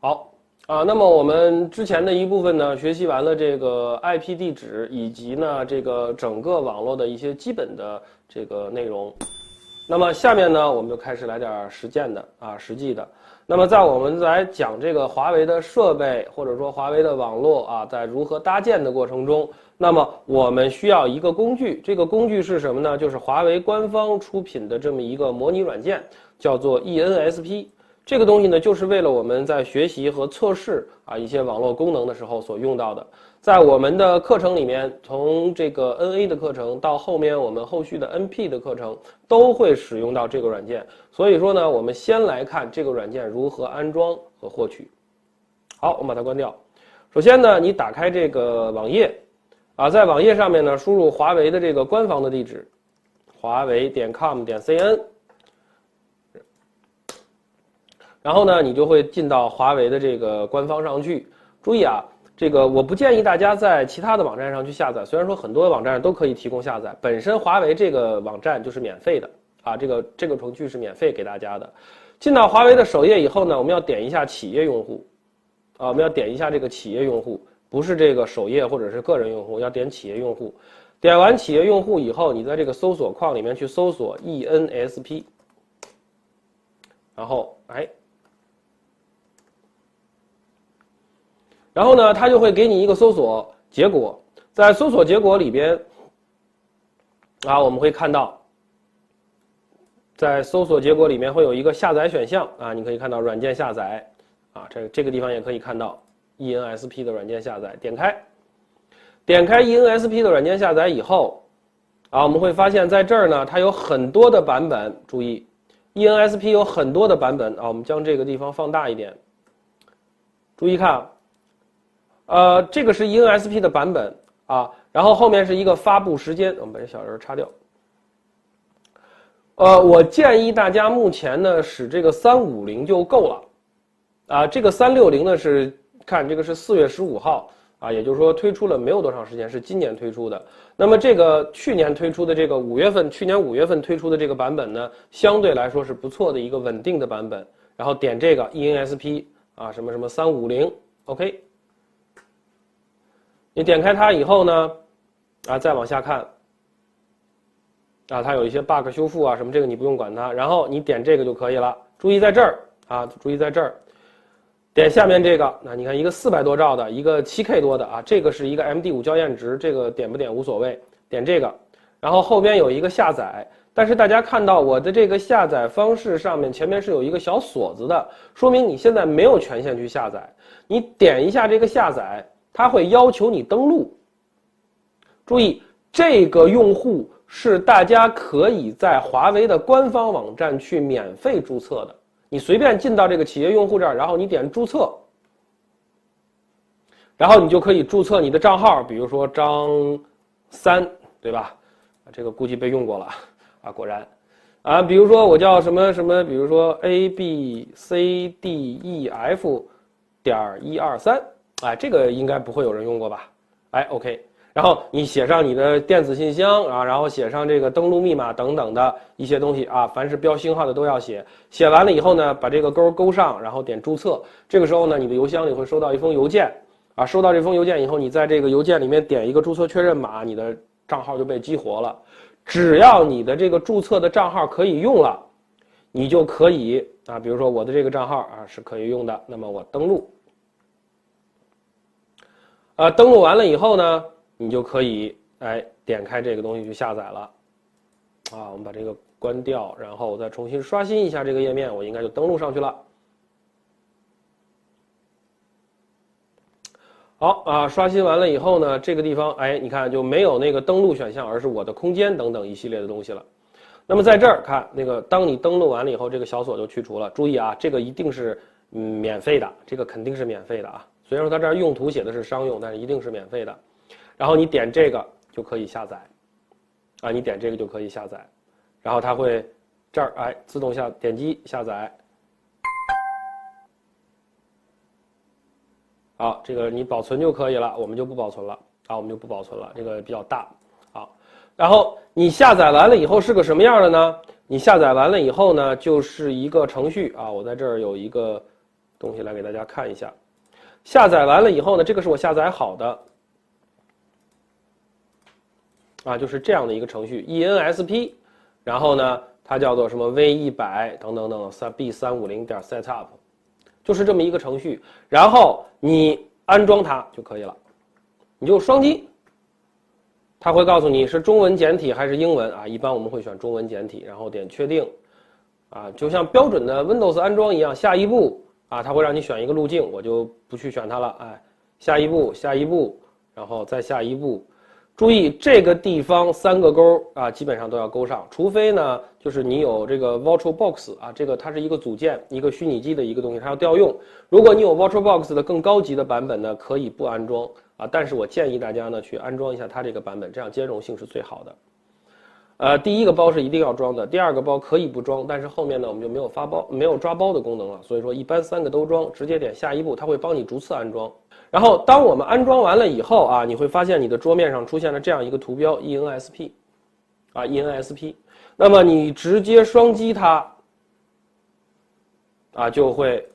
好那么我们之前的一部分呢，学习完了这个 IP 地址以及呢这个整个网络的一些基本的这个内容。那么下面呢，我们就开始来点实践的实际的。那么在我们来讲这个华为的设备或者说华为的网络在如何搭建的过程中，那么我们需要一个工具，这个工具是什么呢？就是华为官方出品的这么一个模拟软件，叫做 ENSP。这个东西呢，就是为了我们在学习和测试一些网络功能的时候所用到的。在我们的课程里面，从这个 NA 的课程到后面我们后续的 NP 的课程，都会使用到这个软件。所以说呢，我们先来看这个软件如何安装和获取。好，我们把它关掉。首先呢，你打开这个网页在网页上面呢，输入华为的这个官方的地址，华为.com.cn。然后呢，你就会进到华为的这个官方上去。注意这个我不建议大家在其他的网站上去下载，虽然说很多网站都可以提供下载，本身华为这个网站就是免费的这个程序是免费给大家的。进到华为的首页以后呢，我们要点一下企业用户我们要点一下这个企业用户，不是这个首页或者是个人用户，要点企业用户。点完企业用户以后，你在这个搜索框里面去搜索 ENSP， 然后呢，它就会给你一个搜索结果，在搜索结果里边我们会看到，在搜索结果里面会有一个下载选项你可以看到软件下载这个地方也可以看到 ENSP 的软件下载。点开 ENSP 的软件下载以后我们会发现在这儿呢，它有很多的版本。注意 ENSP 有很多的版本我们将这个地方放大一点，注意看这个是 ENSP 的版本然后后面是一个发布时间，我们把这小人擦掉。我建议大家目前呢使这个350就够了这个360呢是看这个是4月15号也就是说推出了没有多长时间，是今年推出的。那么这个去年推出的这个去年5月份推出的这个版本呢，相对来说是不错的一个稳定的版本。然后点这个 ENSP什么什么350 OK。你点开它以后呢再往下看它有一些 bug 修复什么，这个你不用管它。然后你点这个就可以了。注意在这儿注意在这儿，点下面这个你看一个400多兆的，一个7K 多的这个是一个 MD5 校验值，这个点不点无所谓，点这个。然后后边有一个下载，但是大家看到我的这个下载方式上面前面是有一个小锁子的，说明你现在没有权限去下载。你点一下这个下载，它会要求你登录。注意，这个用户是大家可以在华为的官方网站去免费注册的。你随便进到这个企业用户这儿，然后你点注册，然后你就可以注册你的账号，比如说张3，对吧？这个估计被用过了果然比如说我叫什么什么，比如说 ABCDEF.123这个应该不会有人用过吧OK。然后你写上你的电子信箱然后写上这个登录密码等等的一些东西凡是标星号的都要写。写完了以后呢，把这个勾上，然后点注册。这个时候呢，你的邮箱里会收到一封邮件收到这封邮件以后，你在这个邮件里面点一个注册确认码，你的账号就被激活了。只要你的这个注册的账号可以用了，你就可以比如说我的这个账号是可以用的，那么我登录登录完了以后呢，你就可以点开这个东西去下载了我们把这个关掉，然后我再重新刷新一下这个页面，我应该就登录上去了。好刷新完了以后呢，这个地方你看就没有那个登录选项，而是我的空间等等一系列的东西了。那么在这儿看那个，当你登录完了以后，这个小锁就去除了。注意这个一定是免费的，这个肯定是免费的虽然说它这儿用途写的是商用，但是一定是免费的。然后你点这个就可以下载你点这个就可以下载，然后它会这儿自动点击下载。好，这个你保存就可以了，我们就不保存了这个比较大然后你下载完了以后是个什么样的呢？你下载完了以后呢，就是一个程序我在这儿有一个东西来给大家看一下。下载完了以后呢，这个是我下载好的，就是这样的一个程序 ENSP， 然后呢，它叫做什么 V100等等等B350.setup， 就是这么一个程序，然后你安装它就可以了，你就双击。它会告诉你是中文简体还是英文一般我们会选中文简体，然后点确定就像标准的 Windows 安装一样，下一步它会让你选一个路径，我就不去选它了，下一步，下一步，然后再下一步。注意这个地方3个勾基本上都要勾上，除非呢就是你有这个 VirtualBox 这个它是一个组件，一个虚拟机的一个东西，它要调用。如果你有 VirtualBox 的更高级的版本呢，可以不安装但是我建议大家呢去安装一下它这个版本，这样兼容性是最好的。第一个包是一定要装的，第二个包可以不装，但是后面呢我们就没有抓包的功能了，所以说一般3个都装，直接点下一步，它会帮你逐次安装。然后当我们安装完了以后你会发现你的桌面上出现了这样一个图标 ENSP ENSP， 那么你直接双击它就会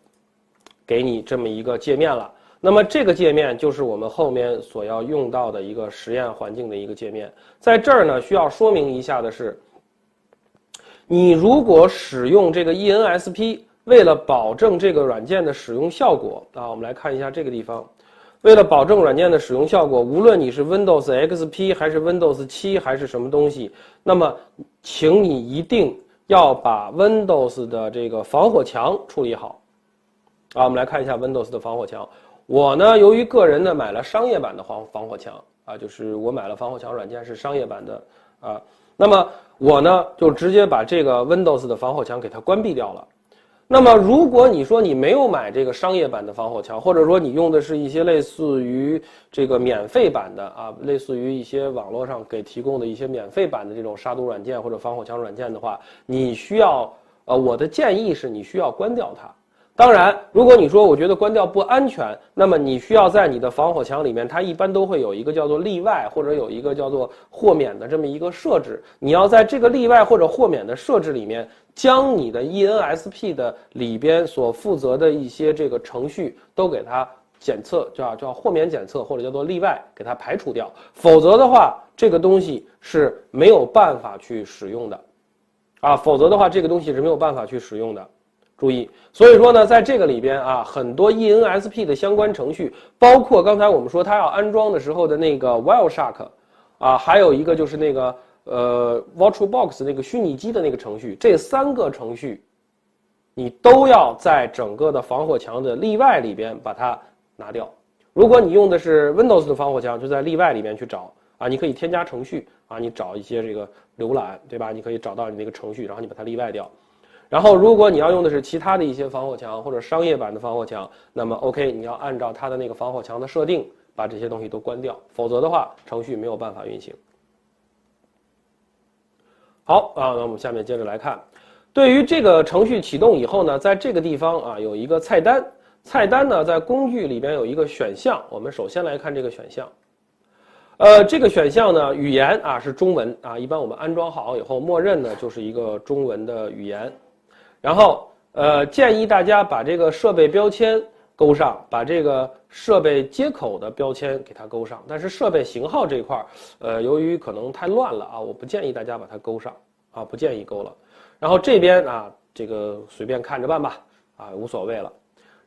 给你这么一个界面了。那么这个界面就是我们后面所要用到的一个实验环境的一个界面。在这儿呢，需要说明一下的是，你如果使用这个 ENSP， 为了保证这个软件的使用效果我们来看一下这个地方。为了保证软件的使用效果，无论你是 Windows XP 还是 Windows 7还是什么东西，那么请你一定要把 Windows 的这个防火墙处理好。我们来看一下 Windows 的防火墙。我呢，由于个人呢买了商业版的防火墙就是我买了防火墙软件是商业版的那么我呢就直接把这个 Windows 的防火墙给它关闭掉了。那么如果你说你没有买这个商业版的防火墙，或者说你用的是一些类似于这个免费版的类似于一些网络上给提供的一些免费版的这种杀毒软件或者防火墙软件的话，你需要我的建议是你需要关掉它。当然，如果你说我觉得关掉不安全，那么你需要在你的防火墙里面，它一般都会有一个叫做例外或者有一个叫做豁免的这么一个设置。你要在这个例外或者豁免的设置里面，将你的 ENSP 的里边所负责的一些这个程序都给它检测，叫豁免检测或者叫做例外，给它排除掉。否则的话，这个东西是没有办法去使用的，否则的话，这个东西是没有办法去使用的。注意，所以说呢，在这个里边很多 ENSP 的相关程序，包括刚才我们说它要安装的时候的那个 Wireshark，还有一个就是那个VirtualBox 那个虚拟机的那个程序，这3个程序，你都要在整个的防火墙的例外里边把它拿掉。如果你用的是 Windows 的防火墙，就在例外里边去找你可以添加程序你找一些这个浏览，对吧？你可以找到你那个程序，然后你把它例外掉。然后，如果你要用的是其他的一些防火墙或者商业版的防火墙，那么 OK， 你要按照它的那个防火墙的设定，把这些东西都关掉，否则的话，程序没有办法运行。好那我们下面接着来看，对于这个程序启动以后呢，在这个地方有一个菜单，菜单呢在工具里边有一个选项，我们首先来看这个选项。这个选项呢，语言是中文一般我们安装好以后，默认呢就是一个中文的语言。然后建议大家把这个设备标签勾上，把这个设备接口的标签给它勾上。但是设备型号这块由于可能太乱了我不建议大家把它勾上不建议勾了。然后这边这个随便看着办吧无所谓了。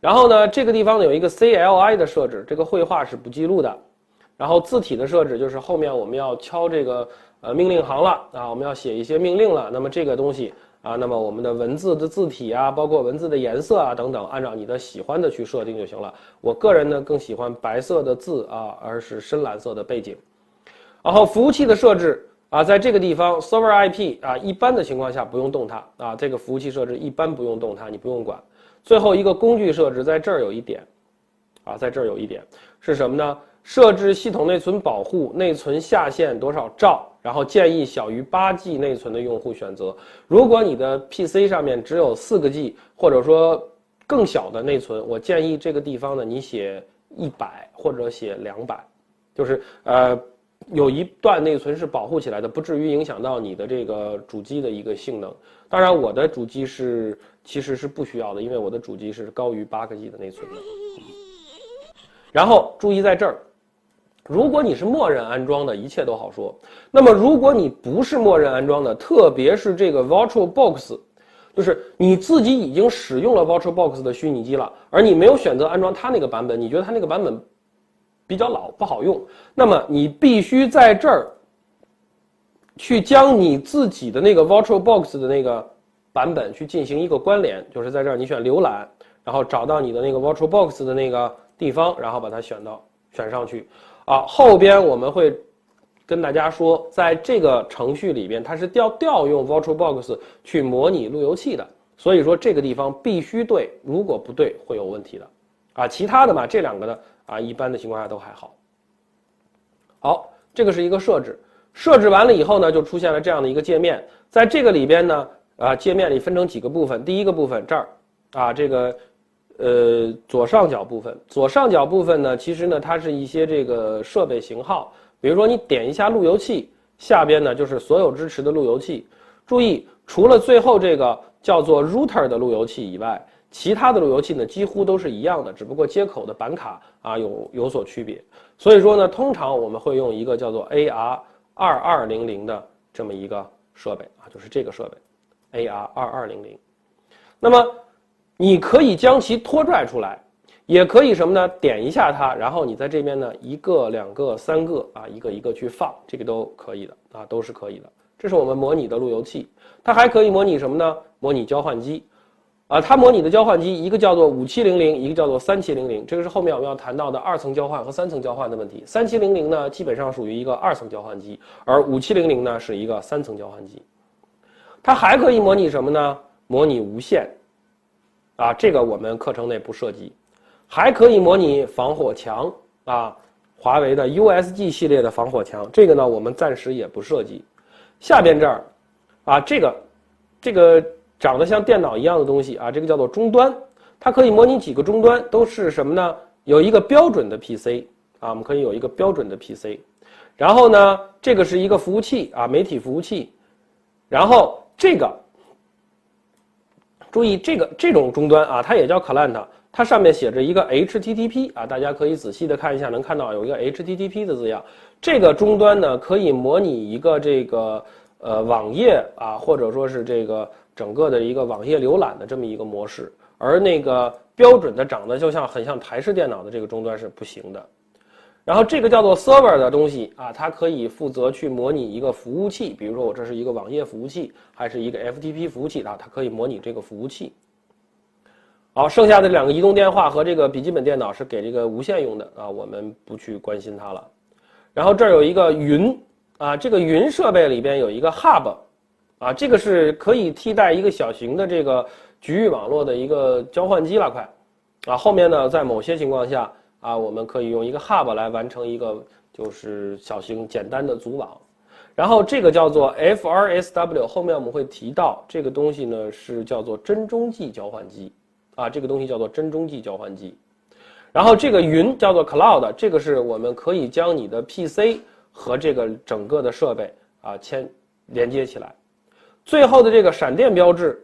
然后呢，这个地方呢有一个 CLI 的设置，这个绘画是不记录的。然后字体的设置就是后面我们要敲这个命令行了我们要写一些命令了。那么这个东西那么我们的文字的字体包括文字的颜色等等，按照你的喜欢的去设定就行了。我个人呢更喜欢白色的字而是深蓝色的背景。然后服务器的设置在这个地方 Server IP 一般的情况下不用动它这个服务器设置一般不用动它，你不用管。最后一个工具设置在这儿有一点在这儿有一点是什么呢？设置系统内存保护，内存下限多少兆，然后建议小于8G 内存的用户选择。如果你的 PC 上面只有4个G 或者说更小的内存，我建议这个地方呢你写100或者写200，就是有一段内存是保护起来的，不至于影响到你的这个主机的一个性能。当然我的主机是其实是不需要的，因为我的主机是高于8个 G 的内存的。然后注意在这儿，如果你是默认安装的，一切都好说。那么如果你不是默认安装的，特别是这个 VirtualBox， 就是你自己已经使用了 VirtualBox 的虚拟机了，而你没有选择安装它那个版本，你觉得它那个版本比较老不好用，那么你必须在这儿去将你自己的那个 VirtualBox 的那个版本去进行一个关联，就是在这儿你选浏览，然后找到你的那个 VirtualBox 的那个地方，然后把它选上去。后边我们会跟大家说，在这个程序里边，它是调用 VirtualBox 去模拟路由器的，所以说这个地方必须对，如果不对会有问题的。其他的嘛，这两个的一般的情况下都还好。好，这个是一个设置，设置完了以后呢，就出现了这样的一个界面。在这个里边呢，界面里分成几个部分，第一个部分这儿这个左上角部分呢，其实呢它是一些这个设备型号，比如说你点一下路由器，下边呢就是所有支持的路由器。注意，除了最后这个叫做 router 的路由器以外，其他的路由器呢几乎都是一样的，只不过接口的板卡有所区别。所以说呢，通常我们会用一个叫做 AR2200 的这么一个设备就是这个设备 AR2200。那么你可以将其拖拽出来，也可以什么呢？点一下它，然后你在这边呢1个、2个、3个一个一个去放，这个都可以的都是可以的。这是我们模拟的路由器，它还可以模拟什么呢？模拟交换机它模拟的交换机，一个叫做5700，一个叫做3700，这个是后面我们要谈到的2层交换和3层交换的问题。3700呢基本上属于一个2层交换机，而5700呢是一个3层交换机。它还可以模拟什么呢？模拟无线这个我们课程内不涉及。还可以模拟防火墙华为的 USG 系列的防火墙，这个呢我们暂时也不涉及。下边这儿这个长得像电脑一样的东西这个叫做终端，它可以模拟几个终端，都是什么呢？有一个标准的 PC 我们可以有一个标准的 PC， 然后呢这个是一个服务器媒体服务器，然后这个注意这种终端它也叫 Client， 它上面写着一个 HTTP 大家可以仔细的看一下，能看到有一个 HTTP 的字样。这个终端呢可以模拟一个这个网页或者说是这个整个的一个网页浏览的这么一个模式，而那个标准的长得就很像台式电脑的这个终端是不行的。然后这个叫做 server 的东西它可以负责去模拟一个服务器，比如说我这是一个网页服务器，还是一个 FTP 服务器它可以模拟这个服务器。好，剩下的2个移动电话和这个笔记本电脑是给这个无线用的我们不去关心它了。然后这儿有一个云这个云设备里边有一个 hub 这个是可以替代一个小型的这个局域网络的一个交换机了快后面呢在某些情况下我们可以用一个 hub 来完成一个就是小型简单的组网。然后这个叫做 FRSW， 后面我们会提到这个东西呢是叫做真中继交换机这个东西叫做真中继交换机。然后这个云叫做 Cloud， 这个是我们可以将你的 PC 和这个整个的设备连接起来。最后的这个闪电标志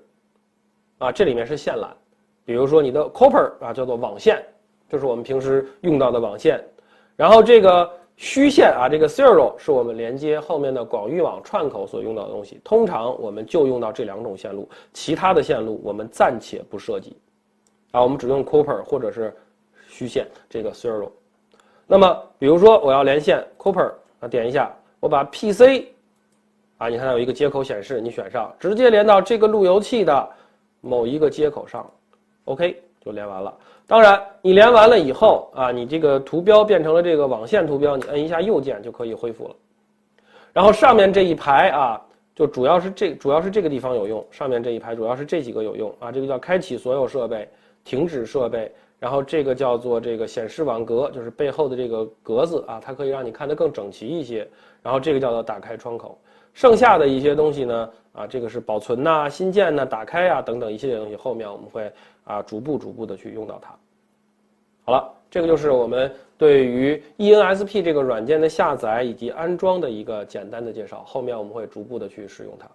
这里面是线缆，比如说你的 Copper 叫做网线，就是我们平时用到的网线。然后这个虚线这个 Serial 是我们连接后面的广域网串口所用到的东西，通常我们就用到这2种线路，其他的线路我们暂且不涉及我们只用 Copper 或者是虚线这个 Serial。 那么比如说我要连线 Copper， 点一下，我把 PC你看有一个接口显示，你选上，直接连到这个路由器的某一个接口上 OK 就连完了。当然你连完了以后你这个图标变成了这个网线图标，你摁一下右键就可以恢复了。然后上面这一排就主要是这个地方有用，上面这一排主要是这几个有用这个叫开启所有设备，停止设备，然后这个叫做这个显示网格，就是背后的这个格子它可以让你看得更整齐一些。然后这个叫做打开窗口。剩下的一些东西呢这个是保存新建打开等等一系列东西，后面我们会逐步的去用到它。好了，这个就是我们对于 ENSP 这个软件的下载以及安装的一个简单的介绍，后面我们会逐步的去使用它。